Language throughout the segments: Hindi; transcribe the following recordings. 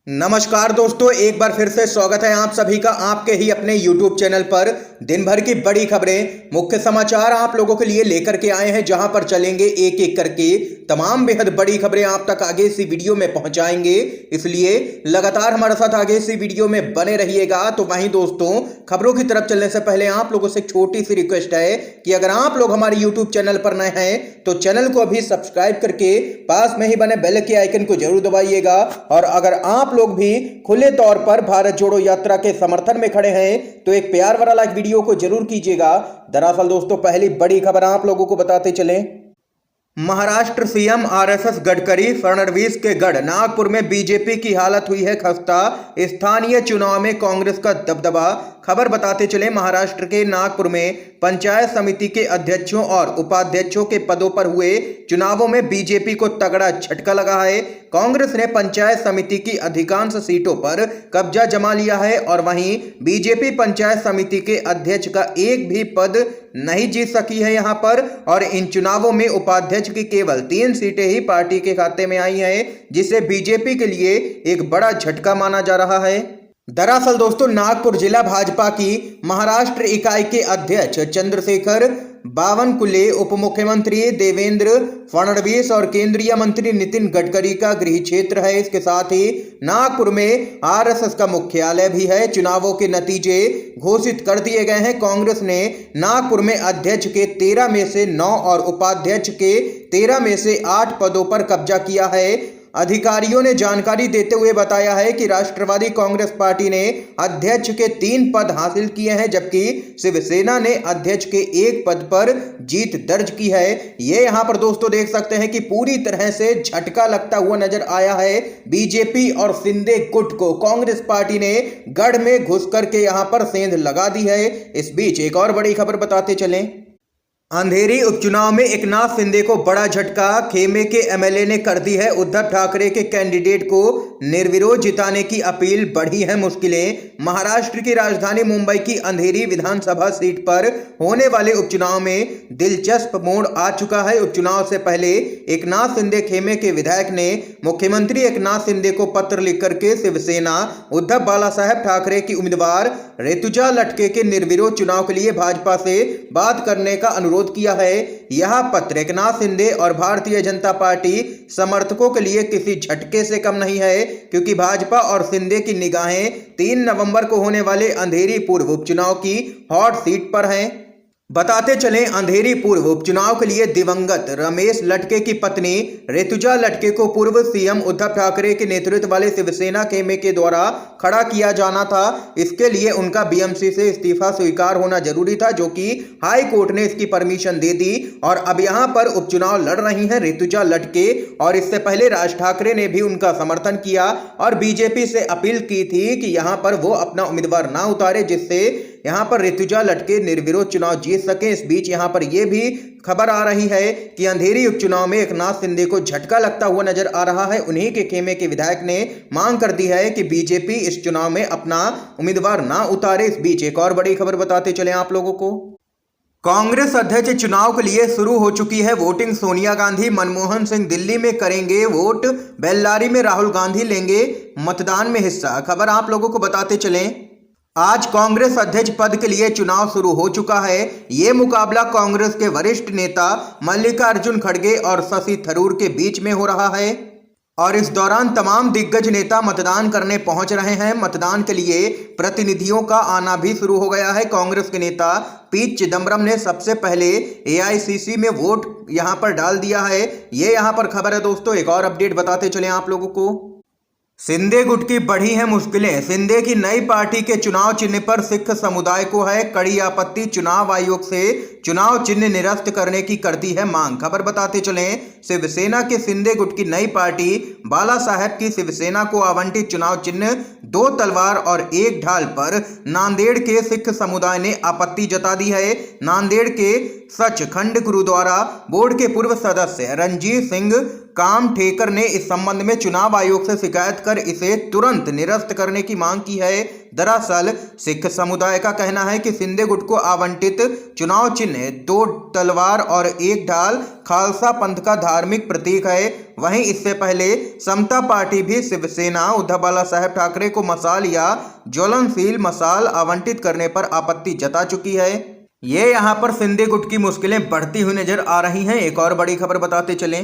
नमस्कार दोस्तों, एक बार फिर से स्वागत है आप सभी का आपके ही अपने YouTube चैनल पर। दिन भर की बड़ी खबरें, मुख्य समाचार आप लोगों के लिए लेकर के आए हैं, जहां पर चलेंगे एक एक करके तमाम बेहद बड़ी खबरें आप तक आगे इसी वीडियो में पहुंचाएंगे। इसलिए लगातार हमारे साथ आगे इसी वीडियो में बने रहिएगा। तो वहीं दोस्तों, खबरों की तरफ चलने से पहले आप लोगों से एक छोटी सी रिक्वेस्ट है कि अगर आप लोग हमारे YouTube चैनल पर नए हैं तो चैनल को अभी सब्सक्राइब करके पास में ही बने बेल के आइकन को जरूर दबाइएगा। और अगर आप लोग भी खुले तौर पर भारत जोड़ो यात्रा के समर्थन में खड़े हैं तो एक प्यार वाला लाइक वीडियो को जरूर कीजिएगा। दरअसल दोस्तों, पहली बड़ी खबर आप लोगों को बताते चलें। महाराष्ट्र सीएम आरएसएस गडकरी फडणवीस के गढ़ नागपुर में बीजेपी की हालत हुई है खस्ता, स्थानीय चुनाव में कांग्रेस का दबदबा। खबर बताते चले, महाराष्ट्र के नागपुर में पंचायत समिति के अध्यक्षों और उपाध्यक्षों के पदों पर हुए चुनावों में बीजेपी को तगड़ा झटका लगा है। कांग्रेस ने पंचायत समिति की अधिकांश सीटों पर कब्जा जमा लिया है और वहीं बीजेपी पंचायत समिति के अध्यक्ष का एक भी पद नहीं जीत सकी है यहां पर। और इन चुनावों में उपाध्यक्ष की केवल 3 सीटें ही पार्टी के खाते में आई हैं, जिसे बीजेपी के लिए एक बड़ा झटका माना जा रहा है। दरअसल दोस्तों, नागपुर जिला भाजपा की महाराष्ट्र इकाई के अध्यक्ष चंद्रशेखर बावनकुले, उप मुख्यमंत्री देवेंद्र फडणवीस और केंद्रीय मंत्री नितिन गडकरी का गृह क्षेत्र है। इसके साथ ही नागपुर में आरएसएस का मुख्यालय भी है। चुनावों के नतीजे घोषित कर दिए गए हैं। कांग्रेस ने नागपुर में अध्यक्ष के 13 में से 9 और उपाध्यक्ष के 13 में से 8 पदों पर कब्जा किया है। अधिकारियों ने जानकारी देते हुए बताया है कि राष्ट्रवादी कांग्रेस पार्टी ने अध्यक्ष के 3 पद हासिल किए हैं, जबकि शिवसेना ने अध्यक्ष के 1 पद पर जीत दर्ज की है। ये यहां पर दोस्तों देख सकते हैं कि पूरी तरह से झटका लगता हुआ नजर आया है बीजेपी और शिंदे गुट को। कांग्रेस पार्टी ने गढ़ में घुस करके यहां पर सेंध लगा दी है। इस बीच एक और बड़ी खबर बताते चलें। अंधेरी उपचुनाव में एकनाथ शिंदे को बड़ा झटका, खेमे के एमएलए ने कर दी है उद्धव ठाकरे के कैंडिडेट को निर्विरोध जिताने की अपील, बढ़ी है मुश्किलें। महाराष्ट्र की राजधानी मुंबई की अंधेरी विधानसभा सीट पर होने वाले उपचुनाव में दिलचस्प मोड़ आ चुका है। उपचुनाव से पहले एकनाथ शिंदे खेमे के विधायक ने मुख्यमंत्री एकनाथ शिंदे को पत्र लिख करके शिवसेना उद्धव बाला साहेब ठाकरे की उम्मीदवार ऋतुजा लटके के निर्विरोध चुनाव के लिए भाजपा से बात करने का अनुरोध किया है। यह पत्र एकनाथ शिंदे और भारतीय जनता पार्टी समर्थकों के लिए किसी झटके से कम नहीं है, क्योंकि भाजपा और शिंदे की निगाहें 3 नवंबर को होने वाले अंधेरी पूर्व उपचुनाव की हॉट सीट पर हैं। बताते चलें, अंधेरी पूर्व उपचुनाव के लिए दिवंगत रमेश लटके की पत्नी ऋतुजा लटके को पूर्व सीएम उद्धव ठाकरे के नेतृत्व वाले शिवसेना खेमे के द्वारा खड़ा किया जाना था। इसके लिए उनका बीएमसी से इस्तीफा स्वीकार होना जरूरी था, जो कि हाई कोर्ट ने इसकी परमिशन दे दी। और अब यहां पर उपचुनाव लड़ रही हैं ऋतुजा लटके, और इससे पहले राज ठाकरे ने भी उनका समर्थन किया और बीजेपी से अपील की थी कि यहां पर वो अपना उम्मीदवार ना उतारे, जिससे यहां पर ऋतुजा लटके निर्विरोध चुनाव जीत सके। इस बीच यहां पर यह भी खबर आ रही है कि अंधेरी उपचुनाव में एकनाथ शिंदे को झटका लगता हुआ नजर आ रहा है। उन्हीं के खेमे के विधायक ने मांग कर दी है कि बीजेपी इस चुनाव में अपना उम्मीदवार ना उतारे। इस बीच एक और बड़ी खबर बताते चले आप लोगों को। कांग्रेस अध्यक्ष चुनाव के लिए शुरू हो चुकी है वोटिंग। सोनिया गांधी मनमोहन सिंह दिल्ली में करेंगे वोट, बेल्लारी में राहुल गांधी लेंगे मतदान में हिस्सा। खबर आप लोगों को बताते चलें, आज कांग्रेस अध्यक्ष पद के लिए चुनाव शुरू हो चुका है। ये मुकाबला कांग्रेस के वरिष्ठ नेता मल्लिकार्जुन खड़गे और शशि थरूर के बीच में हो रहा है, और इस दौरान तमाम दिग्गज नेता मतदान करने पहुंच रहे हैं। मतदान के लिए प्रतिनिधियों का आना भी शुरू हो गया है। कांग्रेस के नेता पी चिदम्बरम ने सबसे पहले एआईसीसी में वोट यहां पर डाल दिया है। ये यहां पर खबर है दोस्तों। एक और अपडेट बताते चले आप लोगों को। शिंदे गुट की बढ़ी है मुश्किलें, शिंदे की नई पार्टी के चुनाव चिन्ह पर सिख समुदाय को है कड़ी आपत्ति। चुनाव आयोग से चुनाव चिन्ह निरस्त करने की करती है मांग। खबर बताते चलें, शिवसेना के शिंदे गुट की नई पार्टी बाला साहेब की शिवसेना को आवंटित चुनाव चिन्ह 2 तलवार और 1 ढाल पर नांदेड़ के सिख समुदाय ने आपत्ति जता दी है। नांदेड़ के सचखंड गुरुद्वारा बोर्ड के पूर्व सदस्य रणजीत सिंह काम ठेकर ने इस संबंध में चुनाव आयोग से शिकायत कर इसे तुरंत निरस्त करने की मांग की है। दरअसल सिख समुदाय का कहना है कि शिंदे गुट को आवंटित चुनाव चिन्ह 2 तलवार और 1 ढाल खालसा पंथ का धार्मिक प्रतीक है। वहीं इससे पहले समता पार्टी भी शिवसेना उद्धव बाला साहेब ठाकरे को मशाल या ज्वलनशील मशाल आवंटित करने पर आपत्ति जता चुकी है। ये यहाँ पर शिंदे गुट की मुश्किलें बढ़ती हुई नजर आ रही हैं। एक और बड़ी खबर बताते चलें।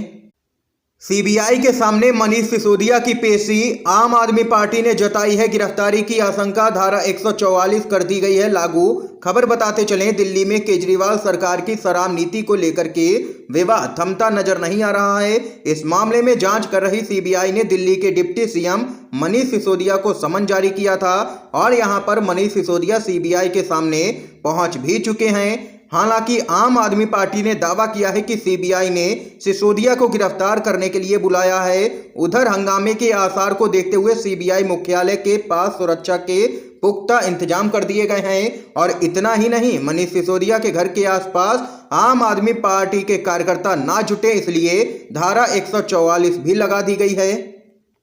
सीबीआई के सामने मनीष सिसोदिया की पेशी। आम आदमी पार्टी ने जताई है गिरफ्तारी की आशंका। धारा 144 कर दी गई है लागू। खबर बताते चलें, दिल्ली में केजरीवाल सरकार की शराब नीति को लेकर के विवाद थमता नजर नहीं आ रहा है। इस मामले में जांच कर रही सीबीआई ने दिल्ली के डिप्टी सीएम मनीष सिसोदिया को समन जारी किया था और यहां पर मनीष सिसोदिया सीबीआई के सामने पहुंच भी चुके हैं। हालांकि आम आदमी पार्टी ने दावा किया है कि सीबीआई ने सिसोदिया को गिरफ्तार करने के लिए बुलाया है। उधर हंगामे के आसार को देखते हुए सीबीआई मुख्यालय के पास सुरक्षा के पुख्ता इंतजाम कर दिए गए हैं। और इतना ही नहीं, मनीष सिसोदिया के घर के आसपास आम आदमी पार्टी के कार्यकर्ता ना जुटे, इसलिए धारा 144 भी लगा दी गई है।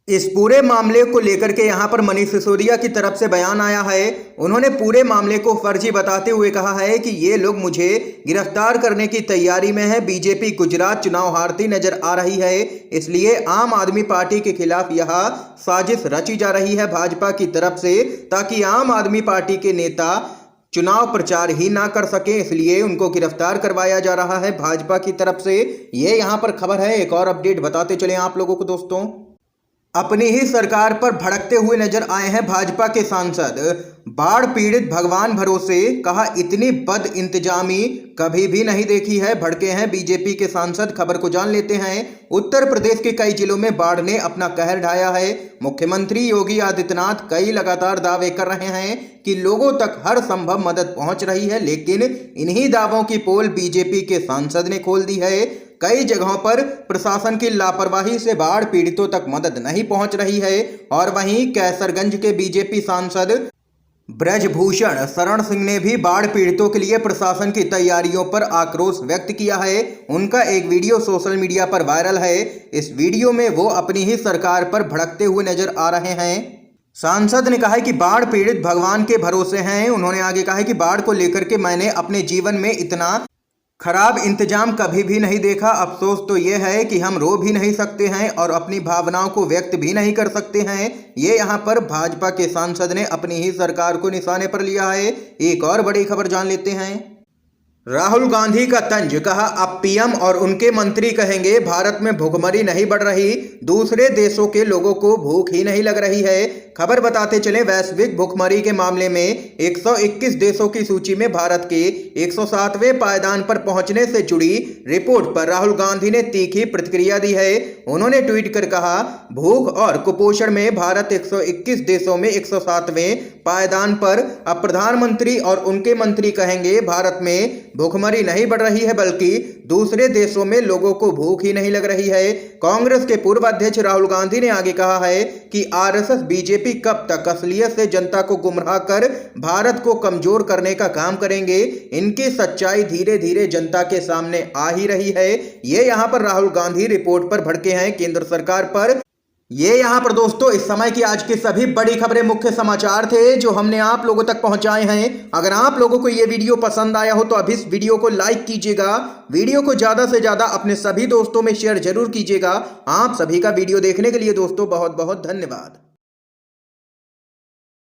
इस पूरे मामले को लेकर के यहाँ पर मनीष सिसोदिया की तरफ से बयान आया है। उन्होंने पूरे मामले को फर्जी बताते हुए कहा है कि ये लोग मुझे गिरफ्तार करने की तैयारी में है। बीजेपी गुजरात चुनाव हारती नजर आ रही है, इसलिए आम आदमी पार्टी के खिलाफ यह साजिश रची जा रही है भाजपा की तरफ से, ताकि आम आदमी पार्टी के नेता चुनाव प्रचार ही ना कर सके, इसलिए उनको गिरफ्तार करवाया जा रहा है भाजपा की तरफ से। ये यहाँ पर खबर है। एक और अपडेट बताते चले आप लोगों को दोस्तों। अपनी ही सरकार पर भड़कते हुए नजर आए हैं भाजपा के सांसद। बाढ़ पीड़ित भगवान भरोसे, कहा इतनी बद इंतजामी कभी भी नहीं देखी है। भड़के हैं बीजेपी के सांसद। खबर को जान लेते हैं। उत्तर प्रदेश के कई जिलों में बाढ़ ने अपना कहर ढाया है। मुख्यमंत्री योगी आदित्यनाथ कई लगातार दावे कर रहे हैं कि लोगों तक हर संभव मदद पहुंच रही है, लेकिन इन्हीं दावों की पोल बीजेपी के सांसद ने खोल दी है। कई जगहों पर प्रशासन की लापरवाही से बाढ़ पीड़ितों तक मदद नहीं पहुंच रही है। और वहीं कैसरगंज के बीजेपी सांसद ब्रजभूषण शरण सिंह ने भी बाढ़ पीड़ितों के लिए प्रशासन की तैयारियों पर आक्रोश व्यक्त किया है। उनका एक वीडियो सोशल मीडिया पर वायरल है। इस वीडियो में वो अपनी ही सरकार पर भड़कते हुए नजर आ रहे हैं। सांसद ने कहा है कि बाढ़ पीड़ित भगवान के भरोसे हैं। उन्होंने आगे कहा है कि बाढ़ को लेकर के मैंने अपने जीवन में इतना खराब इंतजाम कभी भी नहीं देखा। अफसोस तो ये है कि हम रो भी नहीं सकते हैं और अपनी भावनाओं को व्यक्त भी नहीं कर सकते हैं। ये यहाँ पर भाजपा के सांसद ने अपनी ही सरकार को निशाने पर लिया है। एक और बड़ी खबर जान लेते हैं। राहुल गांधी का तंज, कहा अब पीएम और उनके मंत्री कहेंगे भारत में भुखमरी नहीं बढ़ रही, दूसरे देशों के लोगों को भूख ही नहीं लग रही है। खबर बताते चले, वैश्विक भुखमरी के मामले में 121 देशों की सूची में भारत के 107वें पायदान पर पहुंचने से जुड़ी रिपोर्ट पर राहुल गांधी ने तीखी प्रतिक्रिया दी है। उन्होंने ट्वीट कर कहा, भूख और कुपोषण में भारत 121 देशों में 107वें पायदान पर। अब प्रधानमंत्री और उनके मंत्री कहेंगे भारत में भूखमरी नहीं बढ़ रही है, बल्कि दूसरे देशों में लोगों को भूख ही नहीं लग रही है। कांग्रेस के पूर्व अध्यक्ष राहुल गांधी ने आगे कहा है कि आरएसएस बीजेपी कब तक असलियत से जनता को गुमराह कर भारत को कमजोर करने का काम करेंगे। इनकी सच्चाई धीरे धीरे जनता के सामने आ ही रही है। ये यहाँ पर राहुल गांधी रिपोर्ट पर भड़के हैं केंद्र सरकार पर। ये यहाँ पर दोस्तों इस समय की आज की सभी बड़ी खबरें, मुख्य समाचार थे जो हमने आप लोगों तक पहुंचाए हैं। अगर आप लोगों को ये वीडियो पसंद आया हो तो अभी इस वीडियो को लाइक कीजिएगा। वीडियो को ज्यादा से ज्यादा अपने सभी दोस्तों में शेयर जरूर कीजिएगा। आप सभी का वीडियो देखने के लिए दोस्तों बहुत बहुत धन्यवाद।